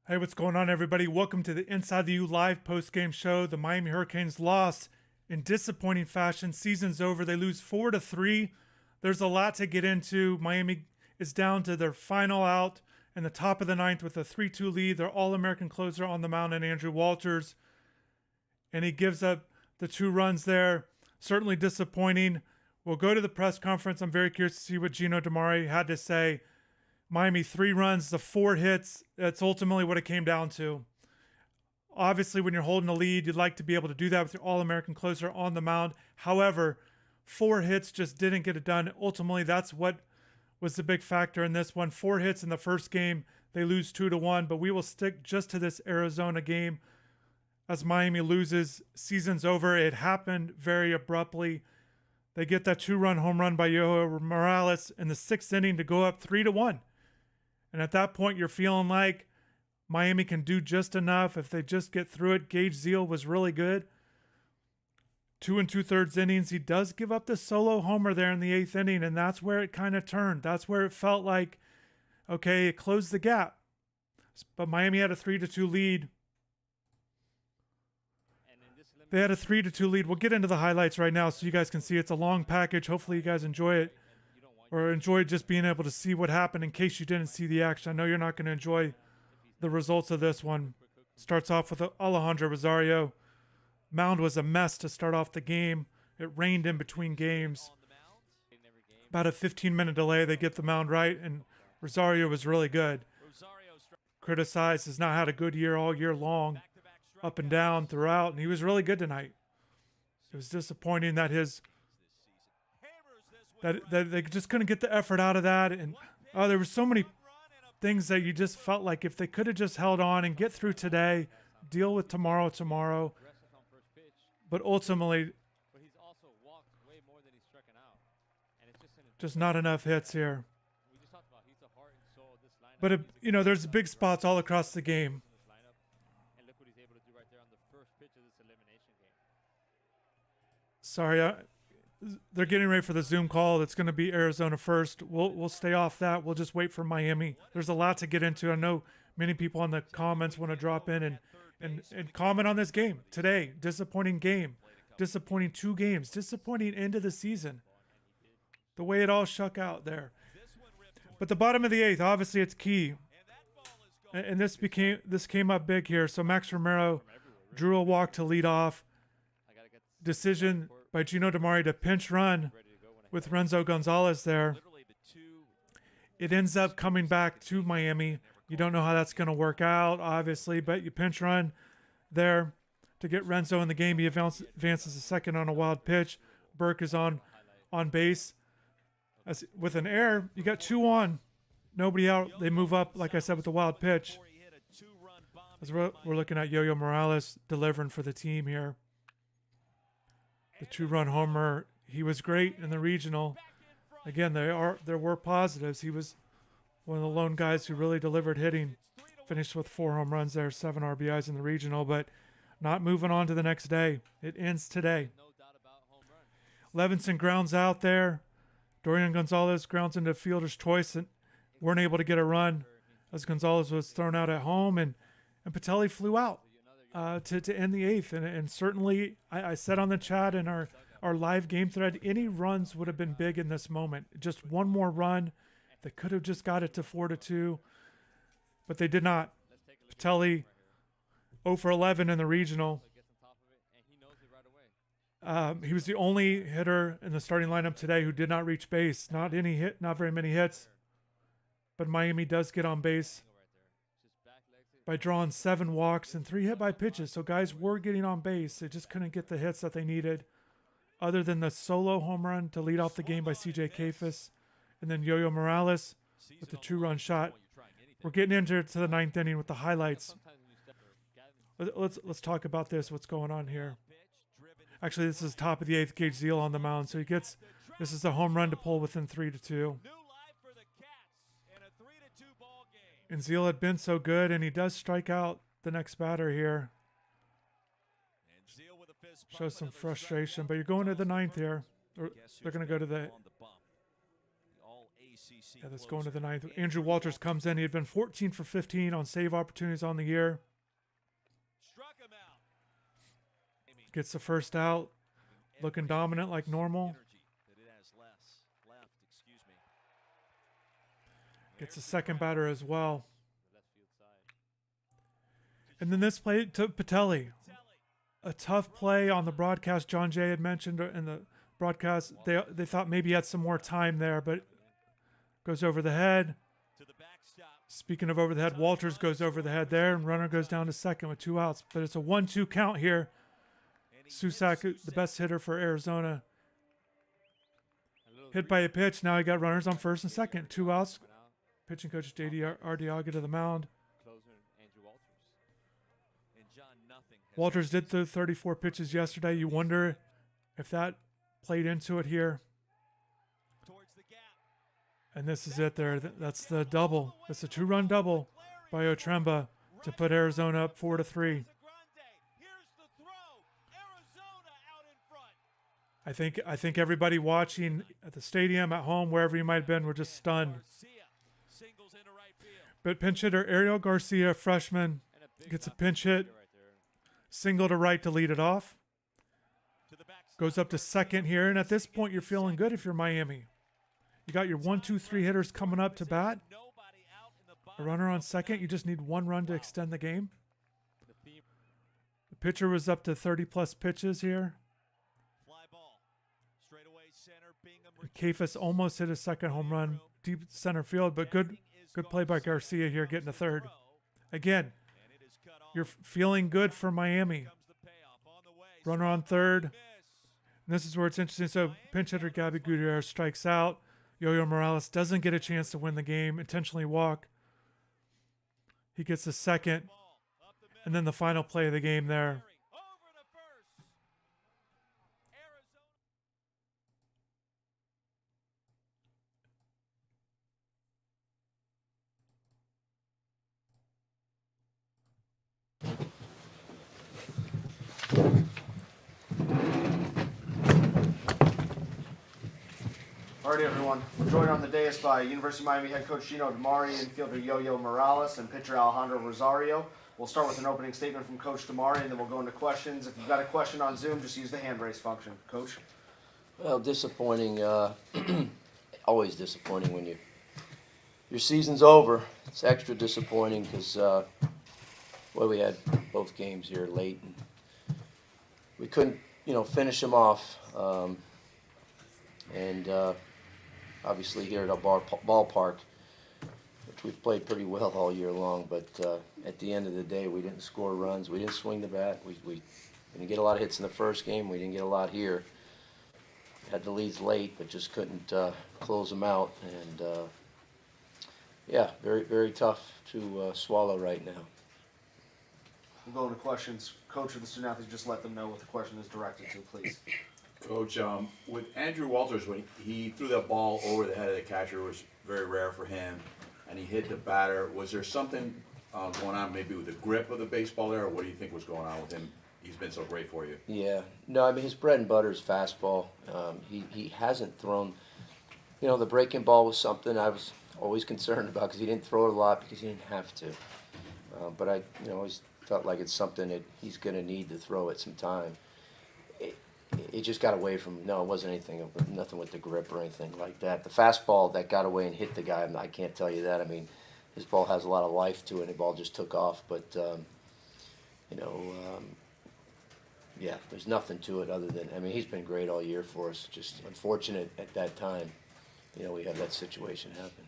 Hey, what's going on, everybody? Welcome to the Inside the U live post-game show. The Miami Hurricanes lost in disappointing fashion. Season's over. They lose 4-3. There's a lot to get into. Miami is down to their final out in the top of the ninth with a 3-2 lead. Their All-American closer on the mound, and Andrew Walters, and he gives up the 2 runs there. Certainly disappointing. We'll go to the press conference. I'm very curious to see what Gino DiMare had to say. Miami 3 runs to 4 hits. That's ultimately what it came down to. Obviously, when you're holding a lead, you'd like to be able to do that with your All-American closer on the mound. However, 4 hits just didn't get it done. Ultimately, that's what was the big factor in this one. 4 hits in the first game. They lose 2-1, but we will stick just to this Arizona game. As Miami loses, season's over. It happened very abruptly. They get that 2-run home run by Yohandy Morales in the 6th inning to go up 3-1. And at that point, you're feeling like Miami can do just enough if they just get through it. Gage Zeal was really good. 2 2/3 innings. He does give up the solo homer there in the 8th inning, and that's where it kind of turned. That's where it felt like, okay, it closed the gap. But Miami had a 3-2 lead. They had a 3-2 lead. We'll get into the highlights right now so you guys can see. It's a long package. Hopefully you guys enjoy it, or enjoy just being able to see what happened in case you didn't see the action. I know you're not going to enjoy the results of this one. Starts off with Alejandro Rosario. Mound was a mess to start off the game. It rained in between games. About a 15-minute delay, they get the mound right, and Rosario was really good. Criticized, has not had a good year all year long, up and down throughout, and he was really good tonight. It was disappointing that that they just couldn't get the effort out of that, and there were so many things that you just felt like if they could have just held on and get through today, deal with tomorrow. But ultimately, just not enough hits here. But there's big spots all across the game. Sorry, they're getting ready for the Zoom call. It's going to be Arizona first. We'll stay off that. We'll just wait for Miami. There's a lot to get into. I know many people in the comments want to drop in and comment on this game today. Disappointing game. Disappointing 2 games. Disappointing end of the season. The way it all shook out there. But the bottom of the 8th, obviously it's key. And this came up big here. So Max Romero drew a walk to lead off. Decision by Gino DiMare to pinch run with Renzo Gonzalez there. It ends up coming back to Miami. You don't know how that's going to work out, obviously, but you pinch run there to get Renzo in the game. He advances a second on a wild pitch. Burke is on base. With an error, you got 2 on. Nobody out. They move up, like I said, with the wild pitch. As we're looking at Yohandy Morales delivering for the team here. The 2-run homer. He was great in the regional. Again, there were positives. He was one of the lone guys who really delivered hitting. Finished with 4 home runs there, 7 RBIs in the regional, but not moving on to the next day. It ends today. Levinson grounds out there. Dorian Gonzalez grounds into fielder's choice and weren't able to get a run as Gonzalez was thrown out at home, and Patelli flew out to end the 8th. And certainly, I said on the chat in our live game thread, any runs would have been big in this moment. Just one more run. They could have just got it to 4-2, but they did not. Patelli 0 for 11 in the regional. He was the only hitter in the starting lineup today who did not reach base. Not very many hits. But Miami does get on base by drawing 7 walks and 3 hit by pitches. So guys were getting on base. They just couldn't get the hits that they needed. Other than the solo home run to lead off the game by CJ Kafis. And then Yohandy Morales with the 2-run shot. We're getting into the 9th inning with the highlights. Let's talk about this. What's going on here? Actually, this is top of the 8th, Gage Zeal on the mound. So this is a home run to pull within 3-2. And Zeal had been so good, and he does strike out the next batter here. Shows some frustration, but you're going to the 9th here. Or they're going to go to the Yeah, that's going to the ninth. Andrew Walters comes in. He had been 14 for 15 on save opportunities on the year. Gets the first out. Looking dominant like normal. Gets a second batter as well. And then this play to Patelli. A tough play on the broadcast. John Jay had mentioned in the broadcast they thought maybe he had some more time there, but goes over the head. Speaking of over the head, Walters goes over the head there, and runner goes down to second with 2 outs. But it's a 1-2 count here. Susak, the best hitter for Arizona. Hit by a pitch. Now he got runners on first and second. 2 outs. Pitching coach J.D. Ardiaga to the mound. Walters did throw 34 pitches yesterday. You wonder if that played into it here. And this is it there. That's the double. It's a 2-run double by Otremba to put Arizona up 4-3. I think everybody watching at the stadium, at home, wherever you might have been, were just stunned. But pinch hitter Ariel Garcia, freshman, gets a pinch hit. Single to right to lead it off. Goes up to second here. And at this point, you're feeling good if you're Miami. You got your 1, 2, 3 hitters coming up to bat. A runner on second. You just need 1 run to extend the game. The pitcher was up to 30-plus pitches here. Kafis almost hit his second home run deep center field, but good play by Garcia here getting a third. Again, you're feeling good for Miami. Runner on third. And this is where it's interesting. So pinch hitter Gabby Gutierrez strikes out. Yo-Yo Morales doesn't get a chance to win the game, intentionally walk. He gets the second. And then the final play of the game there. Alrighty, everyone. We're joined on the dais by University of Miami head coach Gino DiMare, infielder Yo-Yo Morales, and pitcher Alejandro Rosario. We'll start with an opening statement from Coach DiMare, and then we'll go into questions. If you've got a question on Zoom, just use the hand raise function. Coach? Well, disappointing. Always disappointing when your season's over. It's extra disappointing because we had both games here late, and we couldn't, finish them off. Obviously here at our ballpark, which we've played pretty well all year long, but at the end of the day, we didn't score runs. We didn't swing the bat. We didn't get a lot of hits in the first game. We didn't get a lot here. Had the leads late, but just couldn't close them out. And yeah, very, very tough to swallow right now. We'll go into questions. Coach of the student athletes, just let them know what the question is directed to, please. Coach, with Andrew Walters, when he threw that ball over the head of the catcher, it was very rare for him, and he hit the batter. Was there something going on maybe with the grip of the baseball there, or what do you think was going on with him? He's been so great for you. Yeah. No, I mean, his bread and butter is fastball. He hasn't thrown, the breaking ball was something I was always concerned about because he didn't throw it a lot because he didn't have to. But I always felt like it's something that he's going to need to throw at some time. It just got away from, no, it wasn't anything, nothing with the grip or anything like that. The fastball that got away and hit the guy, I can't tell you that. I mean, his ball has a lot of life to it, and the ball just took off. But, yeah, there's nothing to it other than, he's been great all year for us. Just unfortunate at that time, we had that situation happen.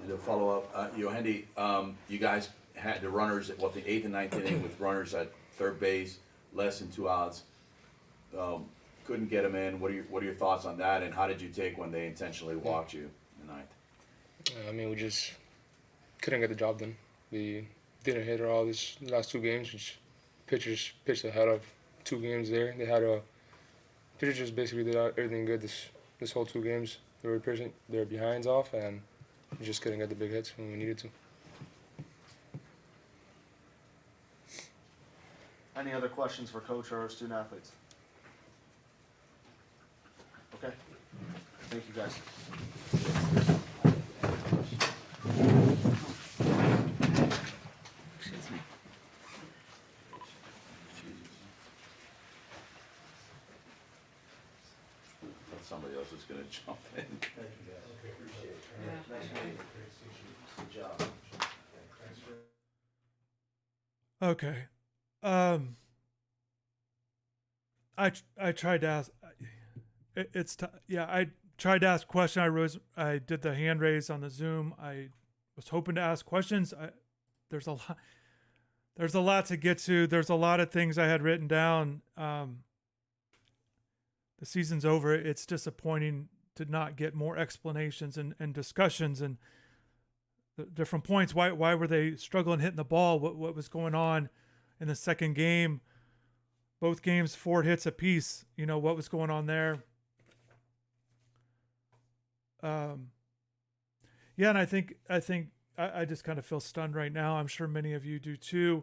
And to follow up, Yohandy, you guys had the runners at, the 8th and 9th inning with runners at third base, less than 2 outs. Couldn't get them in. What are your thoughts on that, and how did you take when they intentionally walked you in the 9th? We just couldn't get the job done. We didn't hit at all these last 2 games, which pitchers pitched ahead of 2 games there. They had pitchers just basically did everything good this whole 2 games. They were pitching their behinds off, and we just couldn't get the big hits when we needed to. Any other questions for Coach or student athletes? Okay. Thank you, guys. Thought somebody else was gonna jump in. Good job. Okay. I tried to ask. I tried to ask a question. I did the hand raise on the Zoom. I was hoping to ask questions. There's a lot to get to. There's a lot of things I had written down. The season's over. It's disappointing to not get more explanations and discussions and the different points. Why were they struggling hitting the ball? What was going on in the second game? Both games, 4 hits apiece. You know, what was going on there? Yeah, and I think I just kind of feel stunned right now. I'm sure many of you do too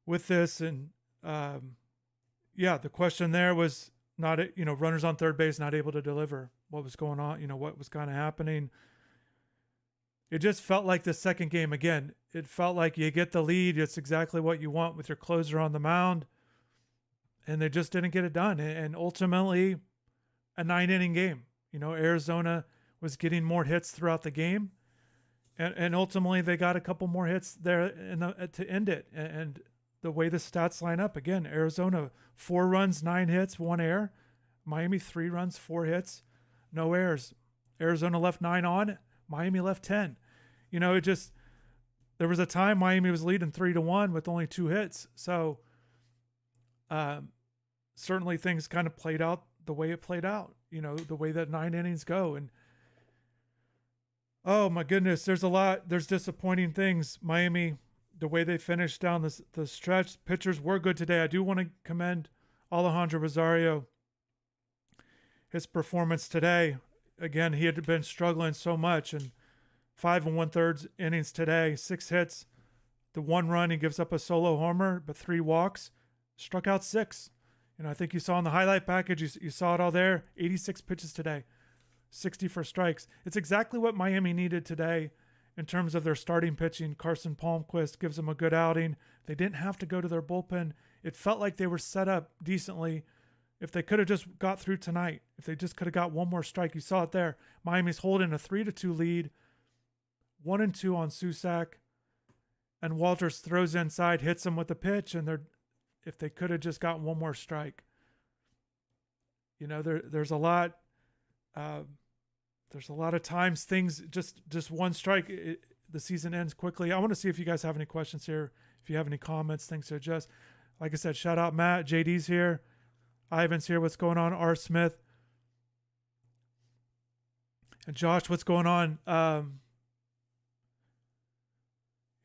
with this. And the question there was not, runners on third base not able to deliver. What was going on? What was kind of happening? It just felt like the second game again. It felt like you get the lead. It's exactly what you want with your closer on the mound. And they just didn't get it done. And ultimately, a 9-inning game. Arizona was getting more hits throughout the game. And ultimately, they got a couple more hits there to end it. And the way the stats line up, again, Arizona, 4 runs, 9 hits, 1 error. Miami, 3 runs, 4 hits, no errors. Arizona left 9 on. Miami left 10. There was a time Miami was leading 3-1 with only 2 hits. So certainly things kind of played out the way it played out, the way that 9 innings go. And oh my goodness, there's disappointing things. Miami, the way they finished down the stretch, pitchers were good today. I do want to commend Alejandro Rosario, his performance today. Again, he had been struggling so much, and 5 1/3 innings today, 6 hits, the 1 run, he gives up a solo homer, but 3 walks, struck out 6. I think you saw in the highlight package, you saw it all there, 86 pitches today, 64 strikes. It's exactly what Miami needed today in terms of their starting pitching. Carson Palmquist gives them a good outing. They didn't have to go to their bullpen. It felt like they were set up decently. If they could have just got through tonight, if they just could have got one more strike, you saw it there. Miami's holding a 3-2 lead, 1-2 on Susac, and Walters throws inside, hits them with the pitch, and if they could have just gotten one more strike. There's a lot. There's a lot of times things just one strike, the season ends quickly. I want to see if you guys have any questions here. If you have any comments, things to adjust. Like I said, shout out Matt. JD's here. Ivan's here. What's going on? R. Smith. And Josh, what's going on?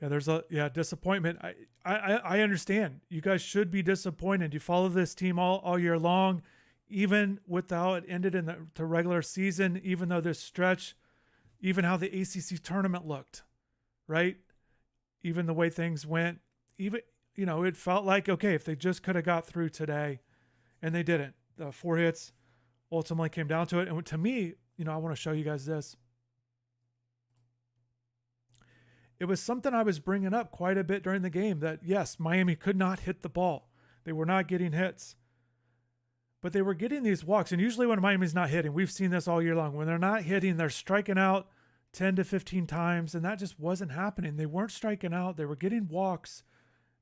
There's disappointment. I understand. You guys should be disappointed. You follow this team all year long, even with how it ended in the regular season, even though this stretch, even how the ACC tournament looked, right? Even the way things went, it felt like, okay, if they just could have got through today, and they didn't. The 4 hits ultimately came down to it. And to me, I want to show you guys this. It was something I was bringing up quite a bit during the game, that yes, Miami could not hit the ball. They were not getting hits, but they were getting these walks. And usually when Miami's not hitting, we've seen this all year long, when they're not hitting, they're striking out 10 to 15 times. And that just wasn't happening. They weren't striking out. They were getting walks,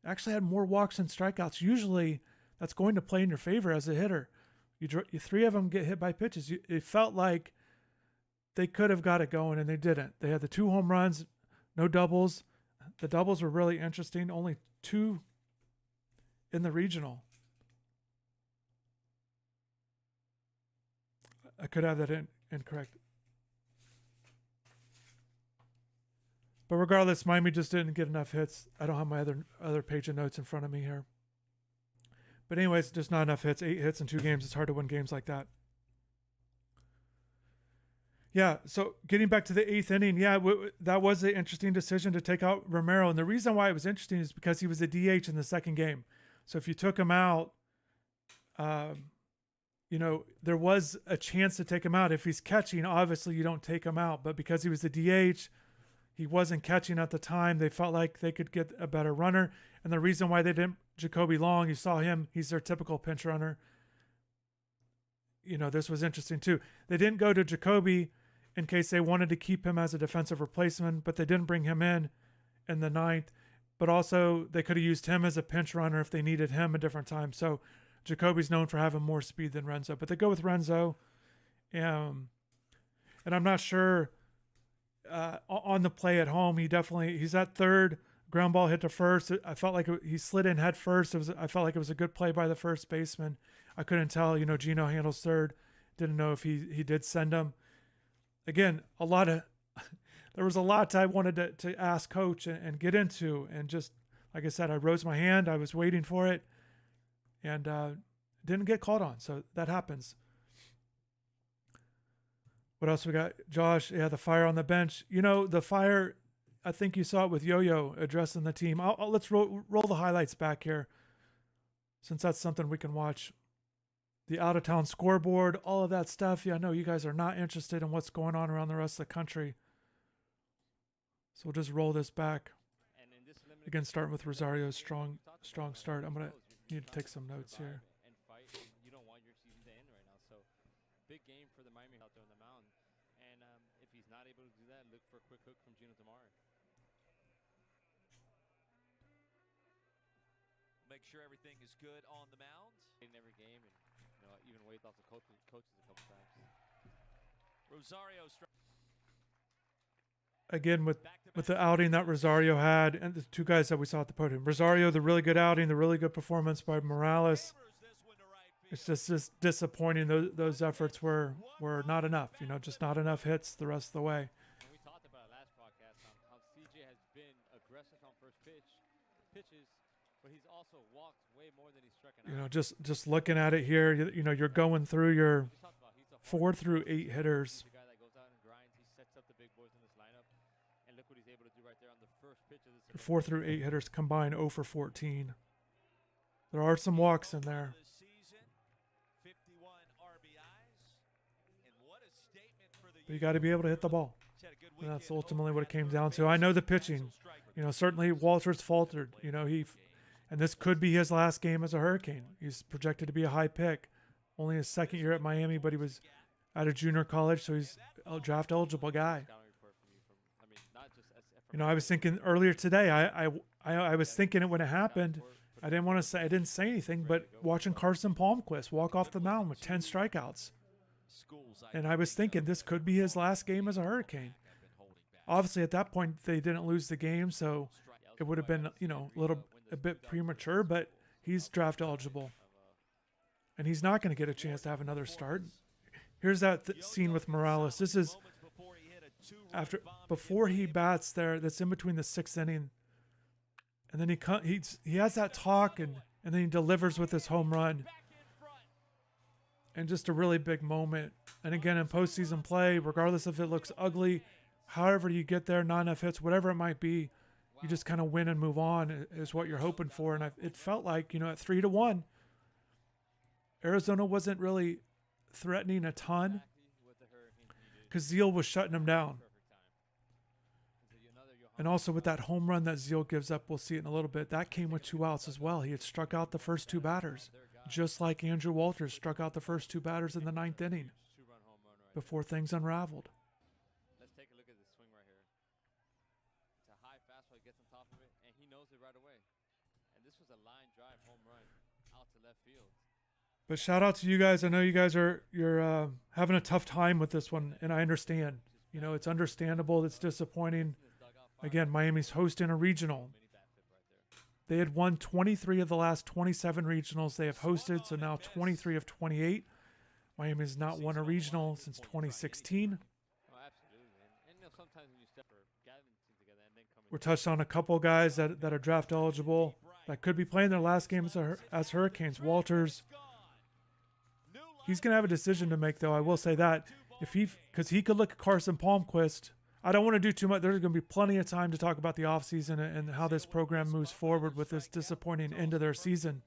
actually had more walks than strikeouts. Usually that's going to play in your favor as a hitter. You 3 of them get hit by pitches. It felt like they could have got it going, and they didn't. They had the 2 home runs, no doubles. The doubles were really interesting. Only 2 in the regional. I could have that incorrect. But regardless, Miami just didn't get enough hits. I don't have my other page of notes in front of me here. But anyways, just not enough hits. 8 hits in 2 games. It's hard to win games like that. Yeah, so getting back to the 8th inning, that was an interesting decision to take out Romero. And the reason why it was interesting is because he was a DH in the second game. So if you took him out, there was a chance to take him out. If he's catching, obviously you don't take him out. But because he was the DH, he wasn't catching at the time. They felt like they could get a better runner. And the reason why they didn't, Jacoby Long, you saw him, he's their typical pinch runner. This was interesting too. They didn't go to Jacoby in case they wanted to keep him as a defensive replacement, but they didn't bring him in the ninth. But also they could have used him as a pinch runner if they needed him a different time. So Jacoby's known for having more speed than Renzo, but they go with Renzo. And I'm not sure on the play at home, he's at third, ground ball hit to first. I felt like he slid in head first. I felt like it was a good play by the first baseman. I couldn't tell, Gino handles third. Didn't know if he did send him. Again, there was a lot I wanted to ask coach and get into. And just, like I said, I rose my hand. I was waiting for it and didn't get called on. So that happens. What else we got? Josh, the fire on the bench. The fire, I think you saw it with Yo-Yo addressing the team. Let's roll the highlights back here, since that's something we can watch. The out-of-town scoreboard, all of that stuff. Yeah, I know you guys are not interested in what's going on around the rest of the country. So we'll just roll this back. Again, starting with Rosario's strong start. I'm going to need to take some notes here. You don't want your season to end right now. So big game for the Miami out there on the mound. And if he's not able to do that, look for a quick hook from Gino DiMare. Make sure everything is good on the mound. In every game, and even waved off the coaches a couple times. Rosario. Again, with the outing that Rosario had, and the two guys that we saw at the podium. Rosario, the really good outing, the really good performance by Morales. It's just disappointing. Those efforts were not enough. Just not enough hits the rest of the way. And we talked about last podcast how CJ has been aggressive on first pitches, but he's also walked way more than he's struck out. Just looking at it here, you're going through your 4 through 8 hitters. He's the guy that goes out and grinds. He sets up the big boys in this lineup, and look what he's able to do right there on the first pitch of this. 4 through 8 hitters combined 0 for 14. There are some walks in there. 51 RBIs. And what a statement for the But you got to be able to hit the ball. And that's ultimately what it came down to. I know the pitching. Certainly Walters faltered. And this could be his last game as a Hurricane. He's projected to be a high pick. Only his second year at Miami, but he was out of junior college, so he's a draft eligible guy. I was thinking earlier today, I was thinking it when it happened. I didn't say anything, but watching Carson Palmquist walk off the mound with 10 strikeouts. And I was thinking this could be his last game as a Hurricane. Obviously, at that point, they didn't lose the game, so it would have been, a bit premature, but he's draft eligible. And he's not going to get a chance to have another start. Here's that scene with Morales. This is before he bats there. That's in between the 6th inning. And then he has that talk, and then he delivers with his home run. And just a really big moment. And again, in postseason play, regardless if it looks ugly, however you get there, not enough hits, whatever it might be, you just kind of win and move on is what you're hoping for. And it felt like, at 3-1, Arizona wasn't really threatening a ton because Zeal was shutting them down. And also with that home run that Zeal gives up, we'll see it in a little bit, that came with 2 outs as well. He had struck out the first 2 batters, just like Andrew Walters struck out the first 2 batters in the 9th inning before things unraveled. Let's take a look at this swing right here. It's a high fastball. He gets on top of it, and he knows it right away. And this was a line drive home run out to left field. But shout out to you guys. I know you guys you're having a tough time with this one, and I understand. It's understandable. It's disappointing. Again, Miami's hosting a regional. They had won 23 of the last 27 regionals they have hosted, so now 23 of 28. Miami has not won a regional since 2016. We're touched on a couple guys that are draft eligible that could be playing their last game as Hurricanes. Walters, he's going to have a decision to make, though. I will say that because he could look at Carson Palmquist. I don't want to do too much. There's going to be plenty of time to talk about the offseason and how this program moves forward with this disappointing end of their season.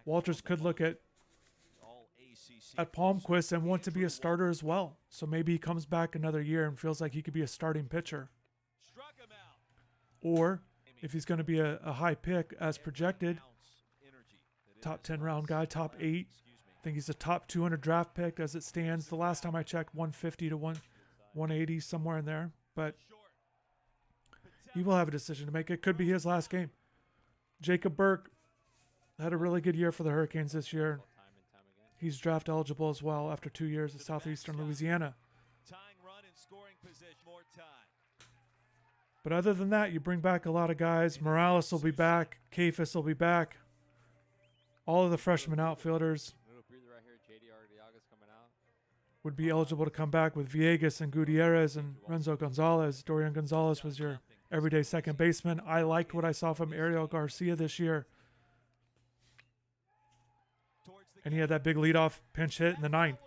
Walters could look at at Palmquist and want to be a starter as well. So maybe he comes back another year and feels like he could be a starting pitcher. Or if he's going to be a high pick as projected, top 10 round guy, top 8. I think he's a top 200 draft pick as it stands. The last time I checked, 150 to 180, somewhere in there. But he will have a decision to make. It could be his last game. Jacob Burke had a really good year for the Hurricanes this year. He's draft eligible as well after 2 years at Southeastern Louisiana. But other than that, you bring back a lot of guys. Morales will be back. Kafis will be back. All of the freshman outfielders would be eligible to come back with Villegas and Gutierrez and Renzo Gonzalez. Dorian Gonzalez was your everyday second baseman. I liked what I saw from Ariel Garcia this year. And he had that big leadoff pinch hit in the 9th.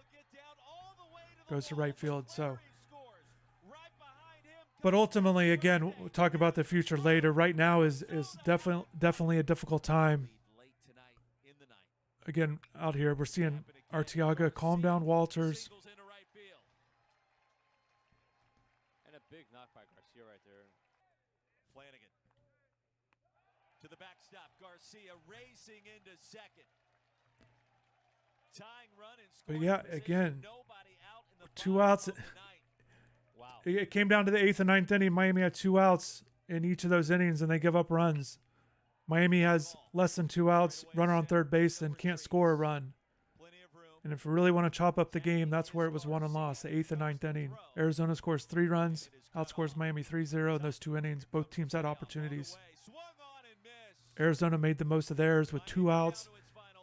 Goes to right field. So, but ultimately, again, we'll talk about the future later. Right now is definitely a difficult time. Again, out here, we're seeing Arteaga calm down Walters. And a big knock by Garcia right there. Flanagan to the backstop. Garcia racing into second. Tying run and But scoring yeah, position. again, Nobody out in the 2 bottom outs. of the ninth. Wow. It came down to the 8th and 9th inning. Miami had 2 outs in each of those innings, and they give up runs. Miami has less than 2 outs, runner on third base, and can't score a run. Plenty of room. And if you really want to chop up the game, that's where it was won and lost, the 8th and 9th inning. Arizona scores 3 runs, outscores Miami 3-0 in those 2 innings. Both teams had opportunities. Swung on and missed. Arizona made the most of theirs with 2 outs.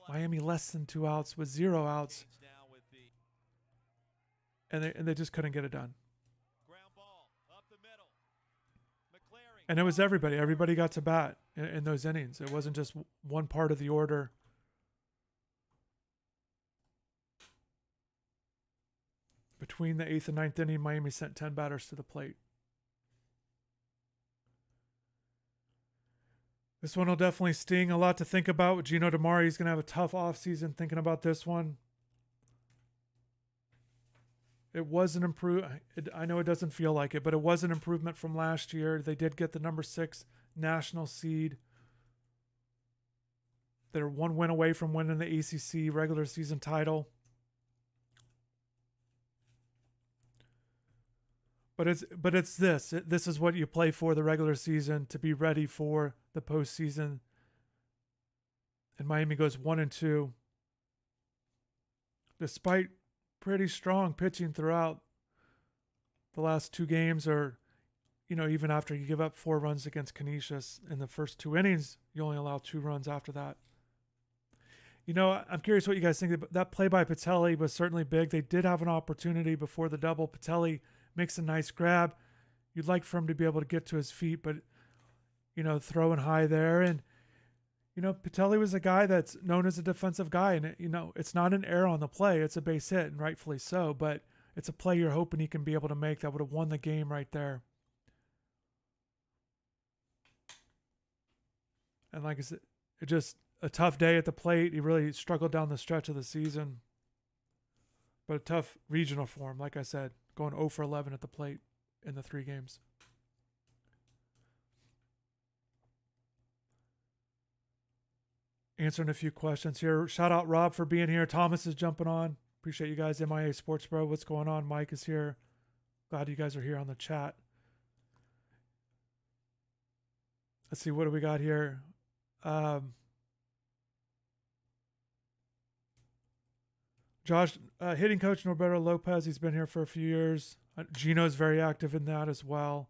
Miami less than 2 outs with 0 outs. Now with the And they just couldn't get it done. ground ball up the middle. McClary. And it was everybody. Everybody got to bat in those innings. It wasn't just one part of the order. Between the 8th and 9th inning, Miami sent 10 batters to the plate. This one will definitely sting. A lot to think about with Gino DiMare. He's going to have a tough offseason thinking about this one. It was an improvement. I know it doesn't feel like it, but it was an improvement from last year. They did get the number 6 national seed. They're 1 win away from winning the ACC regular season title. But it's this. This is what you play for the regular season to be ready for the postseason. And Miami goes 1-2, despite pretty strong pitching throughout the last 2 games, or even after you give up 4 runs against Canisius in the first 2 innings, you only allow 2 runs after that. I'm curious what you guys think. That play by Patelli was certainly big. They did have an opportunity before the double. Patelli makes a nice grab. You'd like for him to be able to get to his feet, but, throwing high there. And, Patelli was a guy that's known as a defensive guy. And, it's not an error on the play. It's a base hit, and rightfully so. But it's a play you're hoping he can be able to make that would have won the game right there. And like I said, it just a tough day at the plate. He really struggled down the stretch of the season. But a tough regional for him, like I said, going 0 for 11 at the plate in the 3 games. Answering a few questions here. Shout out Rob for being here. Thomas is jumping on. Appreciate you guys. MIA Sports Bro, what's going on? Mike is here. Glad you guys are here on the chat. Let's see, what do we got here? Josh, hitting coach Norberto Lopez, he's been here for a few years. Gino's very active in that as well.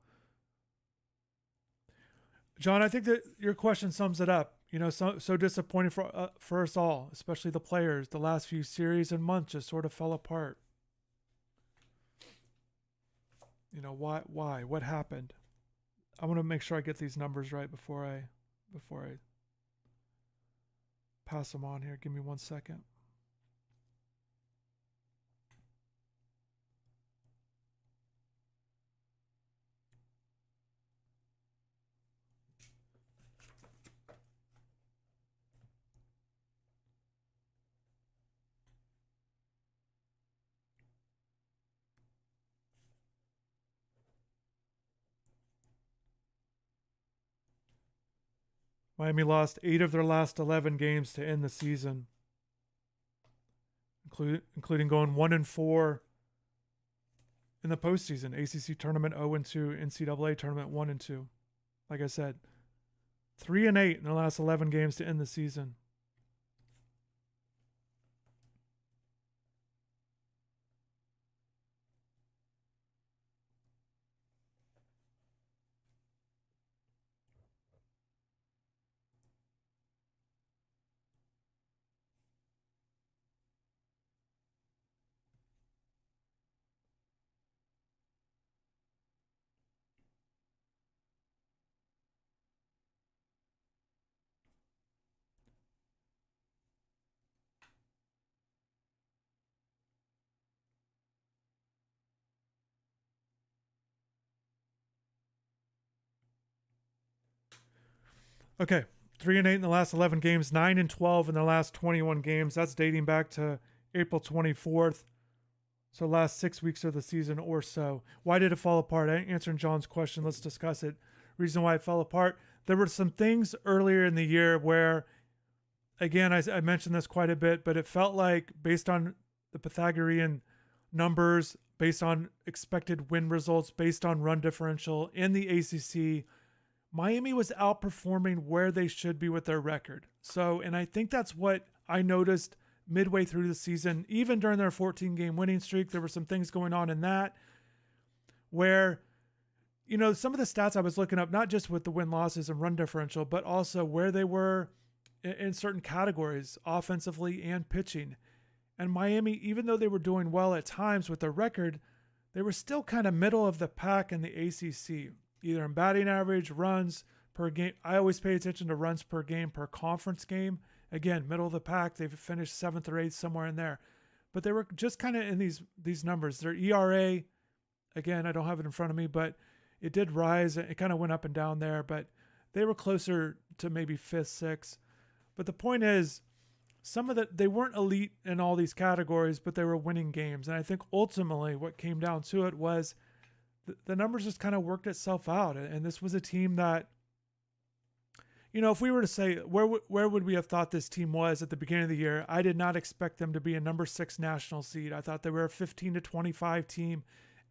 John, I think that your question sums it up. So disappointing for us all, especially the players. The last few series and months just sort of fell apart. Why? What happened? I want to make sure I get these numbers right before I pass them on here. Give me 1 second. Miami lost 8 of their last 11 games to end the season, including going 1-4 in the postseason. ACC tournament 0-2, NCAA tournament 1-2. Like I said, 3-8 in their last 11 games to end the season. Okay, 3-8 in the last 11 games, 9-12 in the last 21 games. That's dating back to April 24th. So last 6 weeks of the season or so. Why did it fall apart? Answering John's question, let's discuss it. Reason why it fell apart. There were some things earlier in the year where, again, I mentioned this quite a bit, but it felt like based on the Pythagorean numbers, based on expected win results, based on run differential in the ACC, Miami was outperforming where they should be with their record. So, and I think that's what I noticed midway through the season. Even during their 14-game winning streak, there were some things going on in that where, you know, some of the stats I was looking up, not just with the win-losses and run differential, but also where they were in certain categories, offensively and pitching. And Miami, even though they were doing well at times with their record, they were still kind of middle of the pack in the ACC. Either in batting average, runs per game. I always pay attention to runs per game per conference game. Again, middle of the pack. They've finished 7th or 8th, somewhere in there. But they were just kind of in these numbers. Their ERA, again, I don't have it in front of me, but it did rise. It kind of went up and down there, but they were closer to maybe 5th, 6th. But the point is, they weren't elite in all these categories, but they were winning games. And I think ultimately what came down to it was the numbers just kind of worked itself out. And this was a team that, you know, if we were to say, where would we have thought this team was at the beginning of the year? I did not expect them to be a number 6 national seed. I thought they were a 15 to 25 team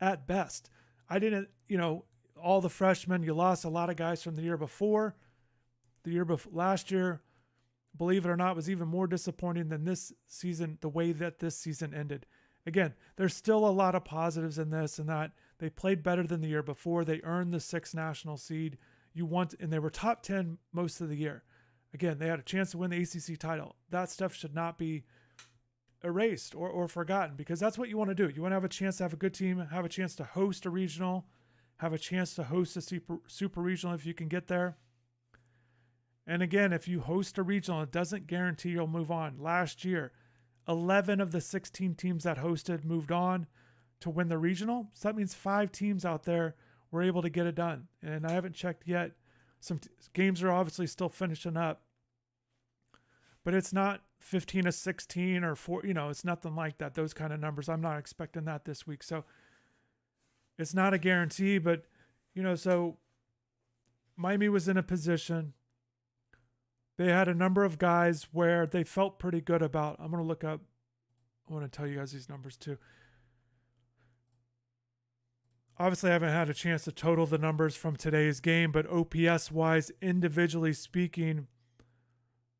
at best. I didn't, you know, all the freshmen, you lost a lot of guys from the year before. Last year, believe it or not, was even more disappointing than this season, the way that this season ended. Again, there's still a lot of positives in this, and that they played better than the year before. They earned the 6th national seed. And they were top 10 most of the year. Again, they had a chance to win the ACC title. That stuff should not be erased or forgotten, because that's what you want to do. You want to have a chance to have a good team, have a chance to host a regional, have a chance to host a super regional if you can get there. And again, if you host a regional, it doesn't guarantee you'll move on. Last year, 11 of the 16 teams that hosted moved on to win the regional. So that means 5 teams out there were able to get it done. And I haven't checked yet. Some games are obviously still finishing up. But it's not 15 to 16 or 4, you know, it's nothing like that. Those kind of numbers. I'm not expecting that this week. So it's not a guarantee, but, you know, so Miami was in a position. They had a number of guys where they felt pretty good about. I'm going to look up. I want to tell you guys these numbers too. Obviously, I haven't had a chance to total the numbers from today's game, but OPS-wise, individually speaking,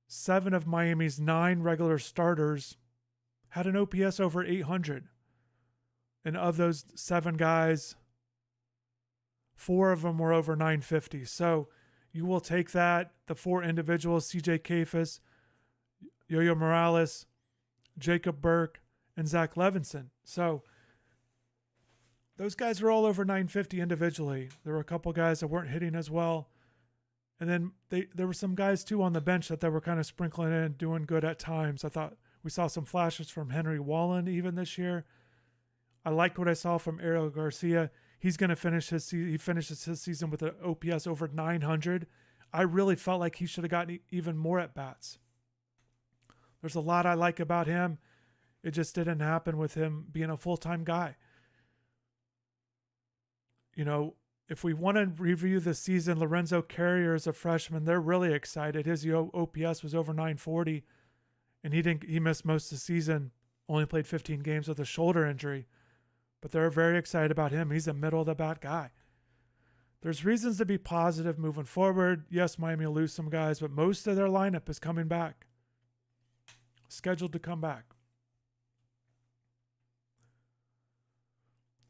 7 of Miami's 9 regular starters had an OPS over 800. And of those 7 guys, 4 of them were over 950. So you will take that. The 4 individuals, CJ Kafis, Yo-Yo Morales, Jacob Burke, and Zach Levinson. So those guys were all over 950 individually. There were a couple guys that weren't hitting as well. And then there were some guys too on the bench that they were kind of sprinkling in, doing good at times. I thought we saw some flashes from Henry Wallen even this year. I liked what I saw from Ariel Garcia. He's going to finish he finishes his season with an OPS over 900. I really felt like he should have gotten even more at bats. There's a lot I like about him. It just didn't happen with him being a full-time guy. You know, if we want to review the season, Lorenzo Carrier is a freshman. They're really excited. His OPS was over 940, and he missed most of the season. Only played 15 games with a shoulder injury, but they're very excited about him. He's a middle of the bat guy. There's reasons to be positive moving forward. Yes, Miami will lose some guys, but most of their lineup is coming back. Scheduled to come back.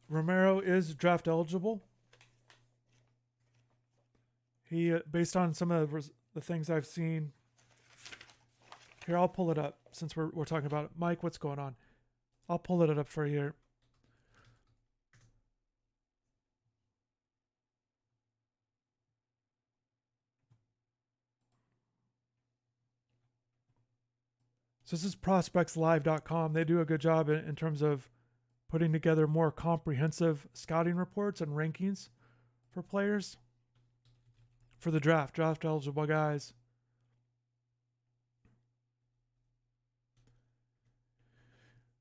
Romero is draft eligible. He, based on some of the things I've seen. Here, I'll pull it up since we're talking about it. Mike, what's going on? I'll pull it up for you here. So this is prospectslive.com. They do a good job in terms of putting together more comprehensive scouting reports and rankings for players for the draft eligible guys.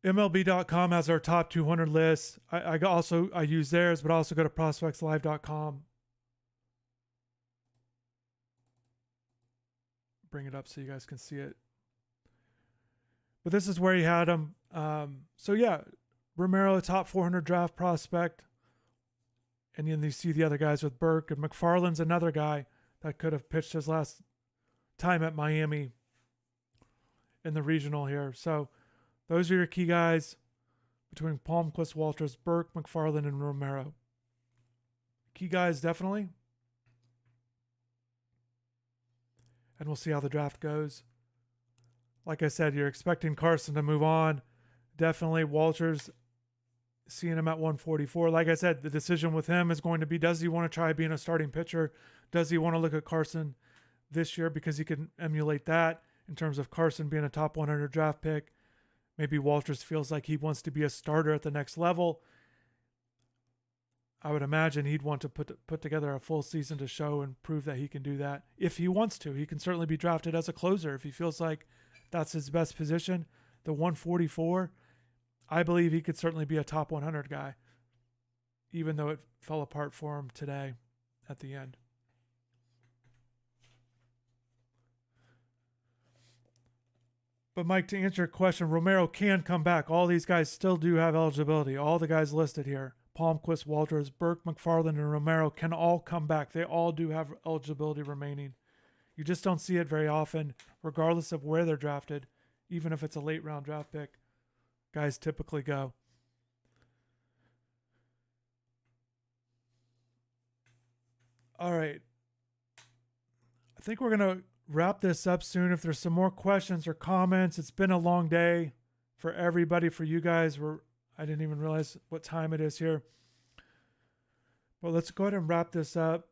MLB.com has our top 200 list. I use theirs, but I also go to prospectslive.com. Bring it up so you guys can see it. But this is where he had him. So yeah, Romero, top 400 draft prospect. And then you see the other guys with Burke, and McFarland's another guy that could have pitched his last time at Miami in the regional here. So those are your key guys between Palmquist, Walters, Burke, McFarland, and Romero. Key guys, definitely. And we'll see how the draft goes. Like I said, you're expecting Carson to move on. Definitely Walters, seeing him at 144. Like I said, the decision with him is going to be, does he want to try being a starting pitcher? Does he want to look at Carson this year because he can emulate that in terms of Carson being a top 100 draft pick? Maybe Walters feels like he wants to be a starter at the next level. I would imagine he'd want to put together a full season to show and prove that he can do that. If he wants to, he can certainly be drafted as a closer if he feels like that's his best position. The 144, I believe he could certainly be a top 100 guy, even though it fell apart for him today at the end. But Mike, to answer your question, Romero can come back. All these guys still do have eligibility. All the guys listed here, Palmquist, Walters, Burke, McFarland, and Romero can all come back. They all do have eligibility remaining. You just don't see it very often, regardless of where they're drafted. Even if it's a late round draft pick, guys typically go. All right. I think we're going to wrap this up soon. If there's some more questions or comments, it's been a long day for everybody, for you guys. I didn't even realize what time it is here. But let's go ahead and wrap this up.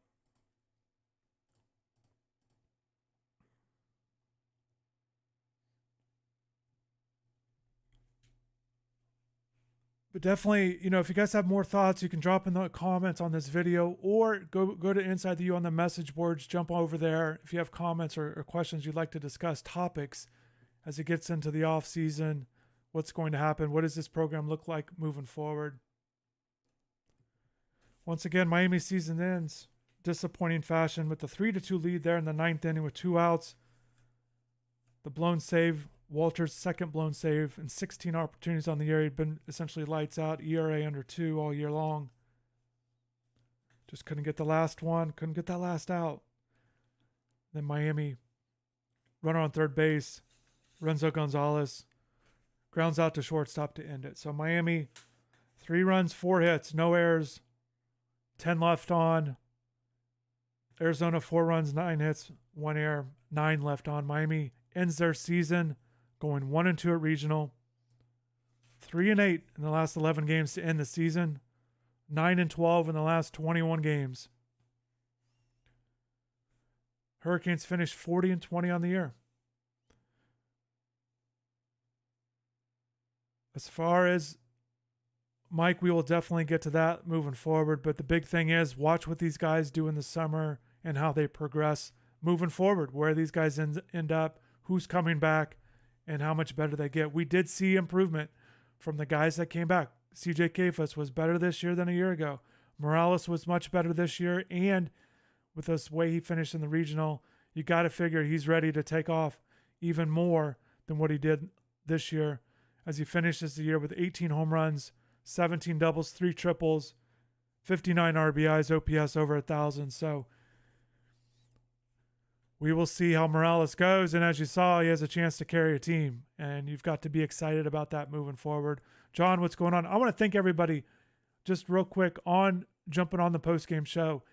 But definitely, if you guys have more thoughts, you can drop in the comments on this video, or go to InsideTheU on the message boards. Jump over there if you have comments or questions you'd like to discuss, topics as it gets into the off season. What's going to happen? What does this program look like moving forward? Once again, Miami season ends disappointing fashion with the 3-2 lead there in the 9th inning with 2 outs. The blown save. Walters' second blown save and 16 opportunities on the year. He'd been essentially lights out, ERA under 2 all year long. Just couldn't get the last one, couldn't get that last out. Then Miami, runner on third base, Renzo Gonzalez, grounds out to shortstop to end it. So Miami, 3 runs, 4 hits, no errors, 10 left on. Arizona, 4 runs, 9 hits, 1 error, 9 left on. Miami ends their season going 1-2 at regional, 3-8 in the last 11 games to end the season, 9-12 in the last 21 games. Hurricanes finished 40-20 on the year. As far as Mike, we will definitely get to that moving forward, but the big thing is watch what these guys do in the summer and how they progress moving forward, where these guys end up, who's coming back, and how much better they get. We did see improvement from the guys that came back. CJ Kefas was better this year than a year ago. Morales was much better this year, and with this way he finished in the regional, you got to figure he's ready to take off even more than what he did this year, as he finishes the year with 18 home runs, 17 doubles, 3 triples, 59 RBIs, OPS over 1,000. So we will see how Morales goes. And as you saw, he has a chance to carry a team, and you've got to be excited about that moving forward. John, what's going on? I want to thank everybody just real quick on jumping on the post-game show.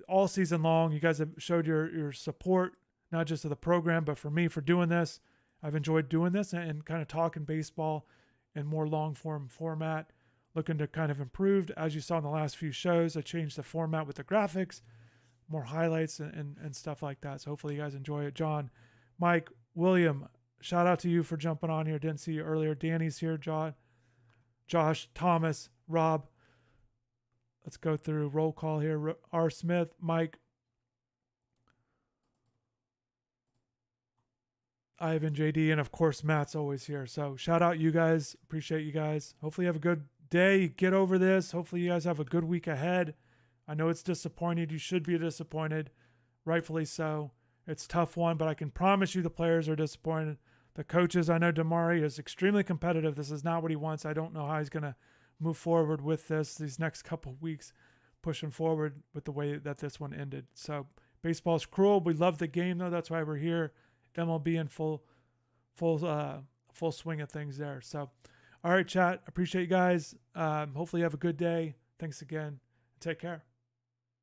All season long, you guys have showed your support, not just of the program, but for me for doing this. I've enjoyed doing this and kind of talking baseball in more long-form format, looking to kind of improve. As you saw in the last few shows, I changed the format with the graphics, more highlights and stuff like that. So hopefully you guys enjoy it. John, Mike, William, shout out to you for jumping on here. Didn't see you earlier. Danny's here. Josh, Thomas, Rob. Let's go through roll call here. R. Smith, Mike, Ivan, JD, and of course Matt's always here. So shout out you guys. Appreciate you guys. Hopefully you have a good day. Get over this. Hopefully you guys have a good week ahead. I know it's disappointed. You should be disappointed. Rightfully so. It's a tough one, but I can promise you the players are disappointed. The coaches, I know DiMare is extremely competitive. This is not what he wants. I don't know how he's going to move forward with these next couple of weeks, pushing forward with the way that this one ended. So baseball's cruel. We love the game, though. That's why we're here. MLB in full swing of things there. So, all right, chat. Appreciate you guys. Hopefully you have a good day. Thanks again. Take care.